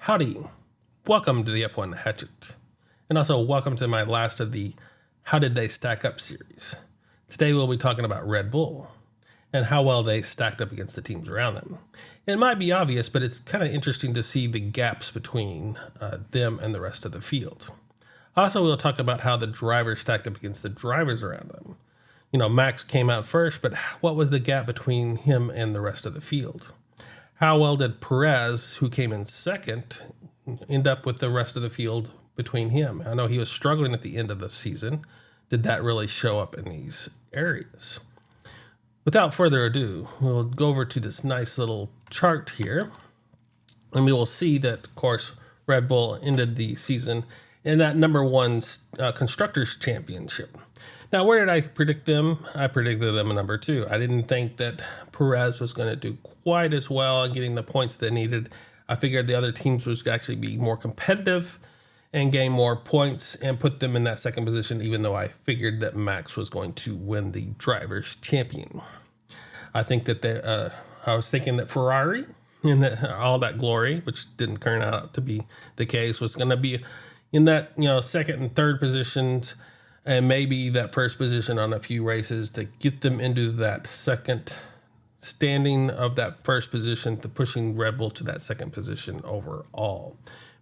Howdy, welcome to the F1 Hatchet, and also welcome to my last of the How Did They Stack Up series. Today we'll be talking about Red Bull and how well they stacked up against the teams around them. It might be obvious, but it's kind of interesting to see the gaps between them and the rest of the field. Also, we'll talk about how the drivers stacked up against the drivers around them. You know, Max came out first, but what was the gap between him and the rest of the field? How well did Perez, who came in second, end up with the rest of the field between him? I know he was struggling at the end of the season. Did that really show up in these areas? Without further ado, we'll go over to this nice little chart here, and we will see that, of course, Red Bull ended the season in that number one Constructors' Championship. Now, where did I predict them? I predicted them a number two. I didn't think that Perez was going to do quite as well on getting the points they needed. I figured the other teams would actually be more competitive and gain more points and put them in that second position, even though I figured that Max was going to win the Drivers' Champion. I think that I was thinking that Ferrari, in all that glory, which didn't turn out to be the case, was going to be in that second and third positions, and maybe that first position on a few races to get them into that second standing of that first position, to pushing Red Bull to that second position overall,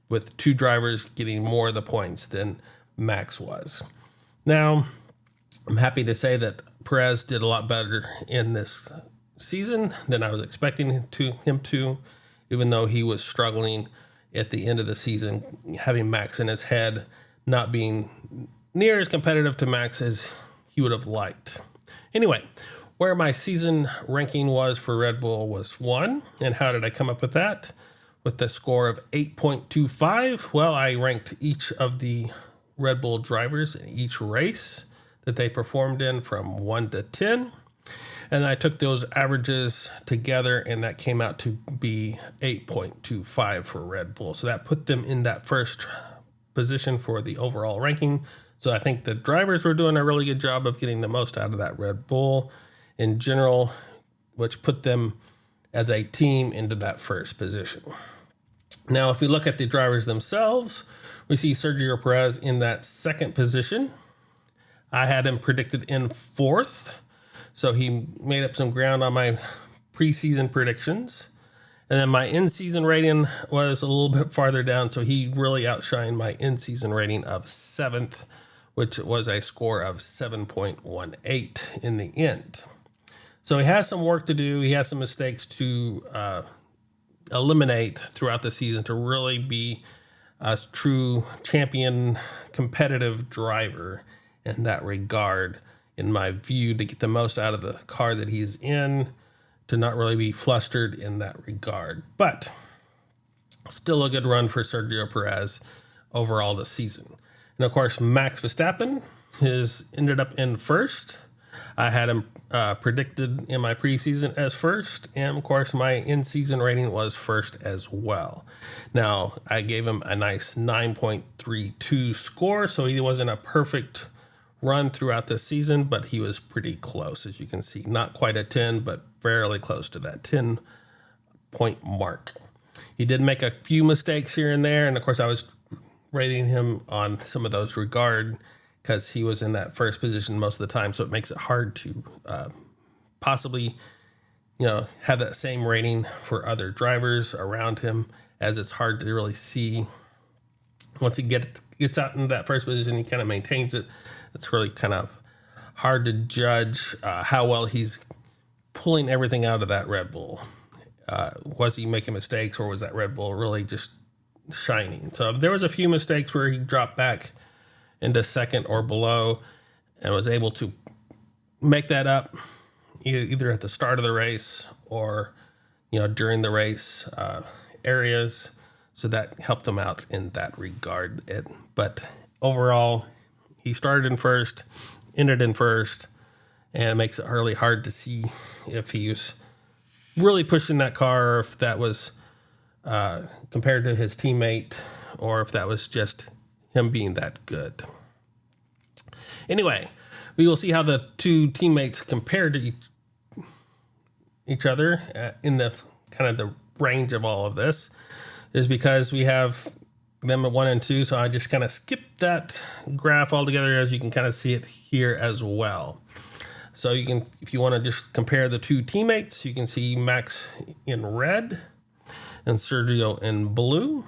with two drivers getting more of the points than Max was. Now, I'm happy to say that Perez did a lot better in this season than I was expecting him to, even though he was struggling at the end of the season, having Max in his head, not being near as competitive to Max as he would have liked. Anyway, where my season ranking was for Red Bull was 1. And how did I come up with that? With the score of 8.25. Well, I ranked each of the Red Bull drivers in each race that they performed in from 1 to 10. And I took those averages together, and that came out to be 8.25 for Red Bull. So that put them in that first position for the overall ranking. So I think the drivers were doing a really good job of getting the most out of that Red Bull in general, which put them as a team into that first position. Now, if we look at the drivers themselves, we see Sergio Perez in that second position. I had him predicted in fourth, so he made up some ground on my preseason predictions. And then my in-season rating was a little bit farther down, so he really outshined my in-season rating of 7th, which was a score of 7.18 in the end. So he has some work to do. He has some mistakes to eliminate throughout the season to really be a true champion competitive driver in that regard, in my view, to get the most out of the car that he's in, to not really be flustered in that regard. But still a good run for Sergio Perez overall this season. And of course, Max Verstappen ended up in first. I had him predicted in my preseason as first, and of course my in-season rating was first as well. Now, I gave him a nice 9.32 score, so he wasn't a perfect run throughout the season, but he was pretty close, as you can see. Not quite a 10, but fairly close to that 10-point mark. He did make a few mistakes here and there, and of course I was rating him on some of those regard because he was in that first position most of the time, so it makes it hard to possibly have that same rating for other drivers around him, as it's hard to really see. Once he gets out into that first position, he kind of maintains it. It's really kind of hard to judge how well he's pulling everything out of that Red Bull. Was he making mistakes, or was that Red Bull really just shining? So there was a few mistakes where he dropped back into second or below and was able to make that up either at the start of the race or during the race areas. So that helped him out in that regard. But overall, he started in first, ended in first, and it makes it really hard to see if he was really pushing that car, or if that was compared to his teammate, or if that was just him being that good. Anyway, we will see how the two teammates compared to each other in the kind of the range of all of this. is because we have them at 1 and 2. So I just kind of skipped that graph altogether, as you can kind of see it here as well. So you can, if you want to just compare the two teammates, you can see Max in red and Sergio in blue.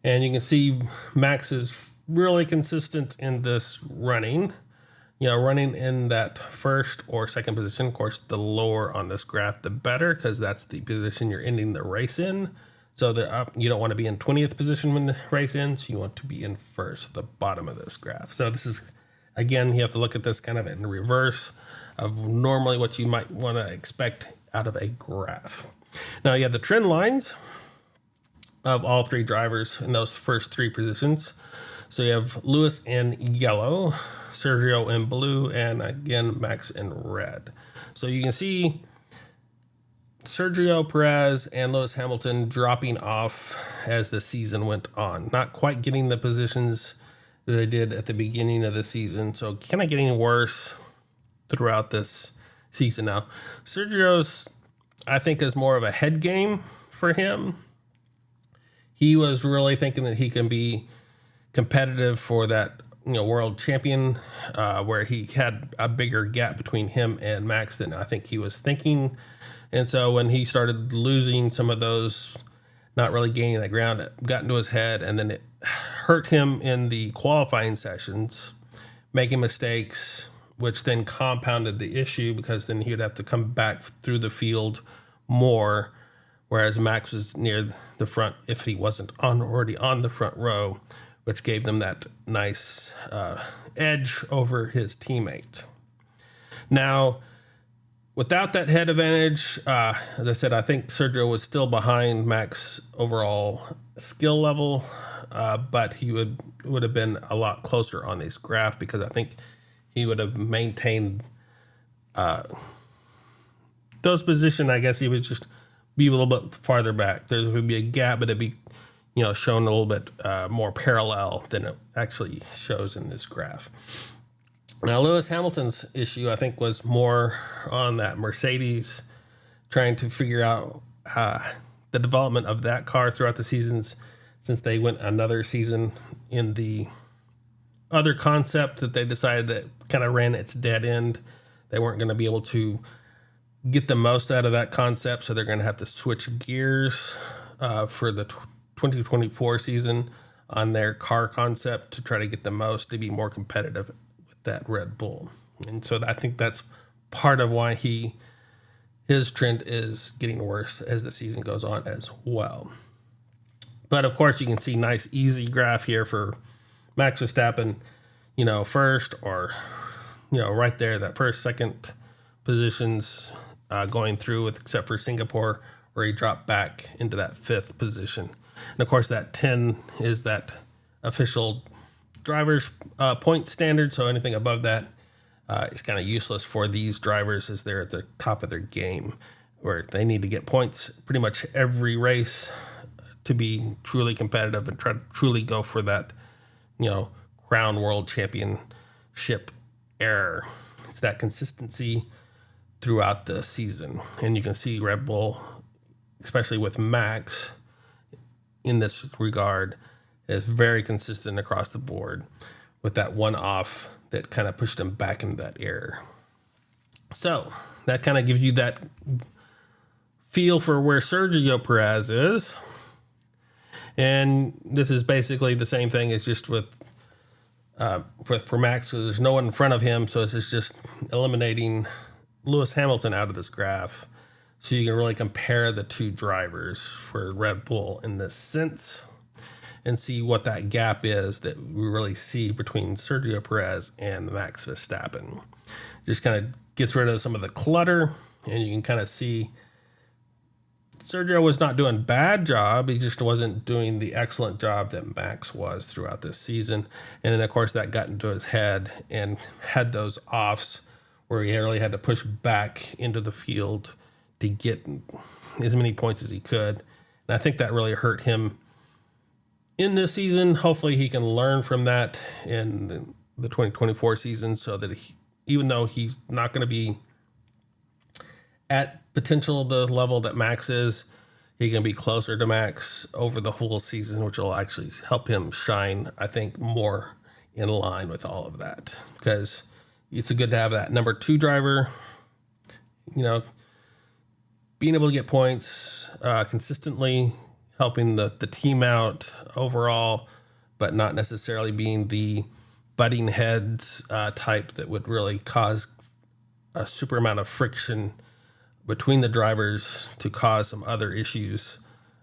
And you can see Max is really consistent in this running. Running in that first or second position. Of course, the lower on this graph, the better, because that's the position you're ending the race in. So you don't want to be in 20th position when the race ends. You want to be in first, the bottom of this graph. So this is, again, you have to look at this kind of in reverse of normally what you might want to expect out of a graph. Now you have the trend lines of all three drivers in those first three positions. So you have Lewis in yellow, Sergio in blue, and again, Max in red. So you can see Sergio Perez and Lewis Hamilton dropping off as the season went on. Not quite getting the positions that they did at the beginning of the season. So kind of getting worse throughout this season now. Sergio's, I think, is more of a head game for him. He was really thinking that he can be competitive for that world champion, where he had a bigger gap between him and Max than I think he was thinking. And so when he started losing some of those, not really gaining that ground, it got into his head, and then it hurt him in the qualifying sessions, making mistakes, which then compounded the issue, because then he would have to come back through the field more, whereas Max was near the front if he wasn't already on the front row, which gave them that nice edge over his teammate. Now, without that head advantage, as I said, I think Sergio was still behind Max overall skill level, but he would have been a lot closer on this graph, because I think he would have maintained those positions. I guess he would just be a little bit farther back. There would be a gap, but it'd be shown a little bit more parallel than it actually shows in this graph. Now, Lewis Hamilton's issue, I think, was more on that Mercedes, trying to figure out the development of that car throughout the seasons, since they went another season in the other concept that they decided that kind of ran its dead end. They weren't going to be able to get the most out of that concept, so they're going to have to switch gears for the 2024 season on their car concept to try to get the most, to be more competitive with that Red Bull. And so I think that's part of why his trend is getting worse as the season goes on as well. But of course, you can see nice easy graph here for Max Verstappen, first, or right there, that first, second positions going through, with except for Singapore, where he dropped back into that fifth position. And of course, that 10 is that official driver's point standard. So anything above that is kind of useless for these drivers, as they're at the top of their game, where they need to get points pretty much every race to be truly competitive and try to truly go for that, crown world championship error. It's that consistency throughout the season. And you can see Red Bull, especially with Max, in this regard, is very consistent across the board, with that one off that kind of pushed him back into that error. So that kind of gives you that feel for where Sergio Perez is. And this is basically the same thing as just with for Max. So there's no one in front of him, so this is just eliminating Lewis Hamilton out of this graph, so you can really compare the two drivers for Red Bull in this sense, and see what that gap is that we really see between Sergio Perez and Max Verstappen. Just kind of gets rid of some of the clutter, and you can kind of see Sergio was not doing a bad job. He just wasn't doing the excellent job that Max was throughout this season. And then, of course, that got into his head and had those offs where he really had to push back into the field to get as many points as he could. And I think that really hurt him in this season. Hopefully he can learn from that in the 2024 season, so that even though he's not going to be at potential the level that Max is, he can be closer to Max over the whole season, which will actually help him shine, I think, more in line with all of that. Because it's good to have that number 2 driver, being able to get points consistently, helping the team out overall, but not necessarily being the butting heads type that would really cause a super amount of friction between the drivers to cause some other issues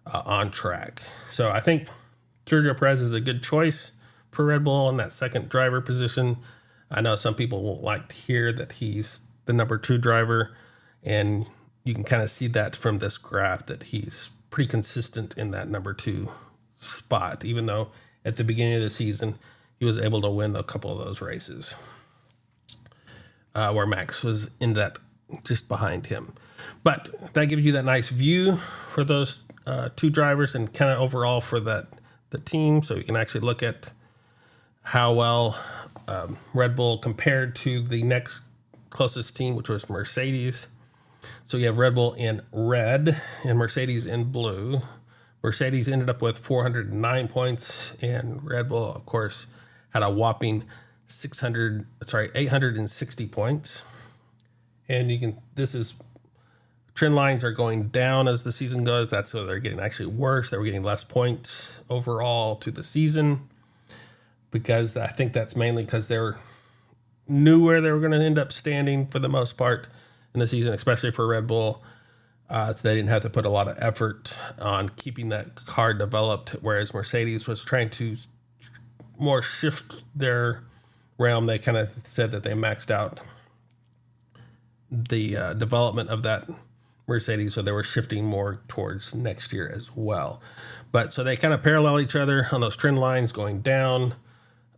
on track. So I think Sergio Perez is a good choice for Red Bull in that second driver position. I know some people won't like to hear that he's the number 2 driver, and you can kind of see that from this graph that he's pretty consistent in that number 2 spot, even though at the beginning of the season he was able to win a couple of those races where Max was in that just behind him. But that gives you that nice view for those 2 drivers and kind of overall for the team. So you can actually look at how well Red Bull compared to the next closest team, which was Mercedes. So you have Red Bull in red and Mercedes in blue. Mercedes ended up with 409 points, and Red Bull, of course, had a whopping 860 points. And trend lines are going down as the season goes. That's so they're getting actually worse. They were getting less points overall to the season, because I think that's mainly because they knew where they were going to end up standing for the most part in the season, especially for Red Bull. So they didn't have to put a lot of effort on keeping that car developed, whereas Mercedes was trying to more shift their realm. They kind of said that they maxed out the development of that Mercedes, so they were shifting more towards next year as well. But so they kind of parallel each other on those trend lines going down.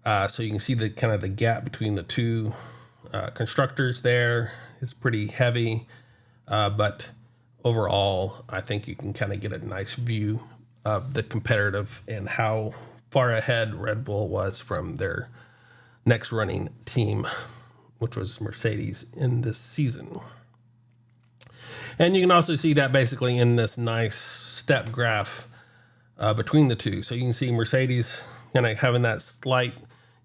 So you can see the kind of the gap between the 2 constructors there is pretty heavy. But overall, I think you can kind of get a nice view of the competitive and how far ahead Red Bull was from their next running team, which was Mercedes in this season. And you can also see that basically in this nice step graph between the 2. So you can see Mercedes kind of having that slight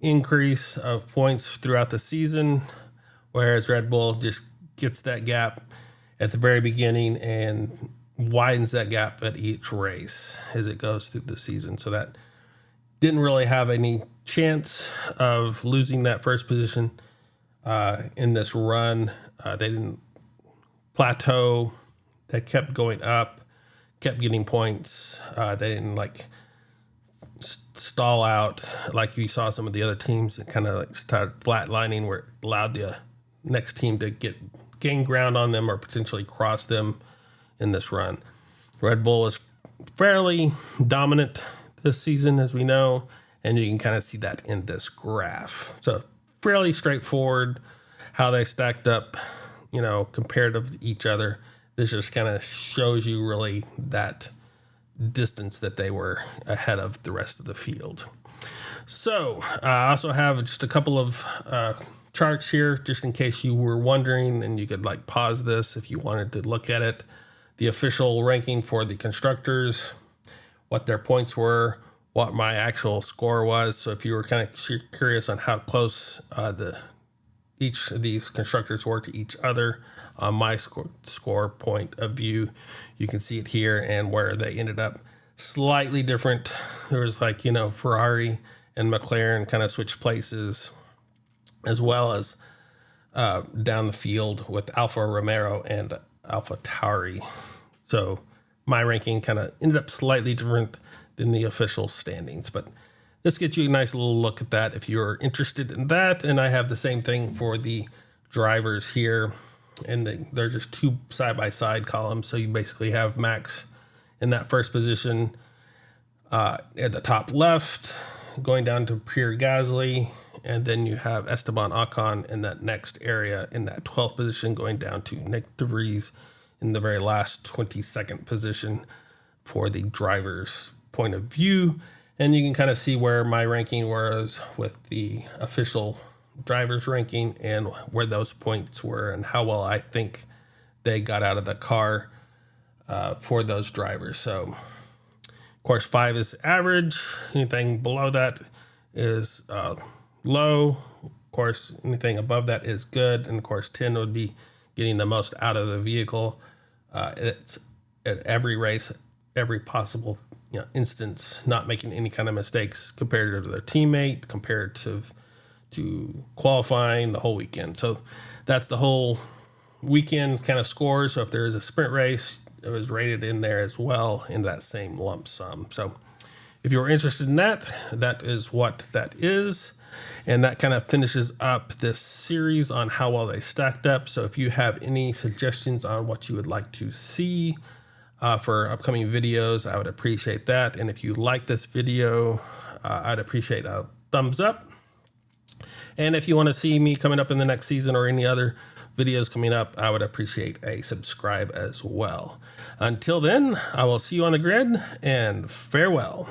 increase of points throughout the season, whereas Red Bull just gets that gap at the very beginning and widens that gap at each race as it goes through the season. So that didn't really have any chance of losing that first position in this run. They didn't plateau. They kept going up, kept getting points. They didn't stall out like you saw some of the other teams that kind of started flatlining, where it allowed the next team to gain ground on them or potentially cross them in this run. Red Bull was fairly dominant this season, as we know, and you can kind of see that in this graph. So fairly straightforward how they stacked up, comparative to each other. This just kind of shows you really that distance that they were ahead of the rest of the field. So I also have just a couple of charts here, just in case you were wondering, and you could pause this if you wanted to look at it. The official ranking for the constructors, what their points were, what my actual score was. So if you were kind of curious on how close each of these constructors were to each other, on my score point of view, you can see it here, and where they ended up slightly different. There was Ferrari and McLaren kind of switched places, as well as down the field with Alfa Romeo and Alfa Tauri. So my ranking kind of ended up slightly different than the official standings, but this gets you a nice little look at that if you're interested in that. And I have the same thing for the drivers here, and they're just 2 side-by-side columns. So you basically have Max in that first position at the top left, going down to Pierre Gasly, and then you have Esteban Ocon in that next area in that 12th position, going down to Nick de Vries in the very last 22nd position for the driver's point of view. And you can kind of see where my ranking was with the official driver's ranking and where those points were and how well I think they got out of the car for those drivers. So, of course, 5 is average. Anything below that is low. Of course, anything above that is good. And of course, 10 would be getting the most out of the vehicle. It's at every race, every possible instance, not making any kind of mistakes compared to their teammate, comparative to qualifying the whole weekend. So that's the whole weekend kind of score. So if there is a sprint race, it was rated in there as well in that same lump sum. So if you're interested in that, that is what that is. And that kind of finishes up this series on how well they stacked up. So if you have any suggestions on what you would like to see for upcoming videos, I would appreciate that. And if you like this video, I'd appreciate a thumbs up. And if you want to see me coming up in the next season or any other videos coming up, I would appreciate a subscribe as well. Until then, I will see you on the grid, and farewell.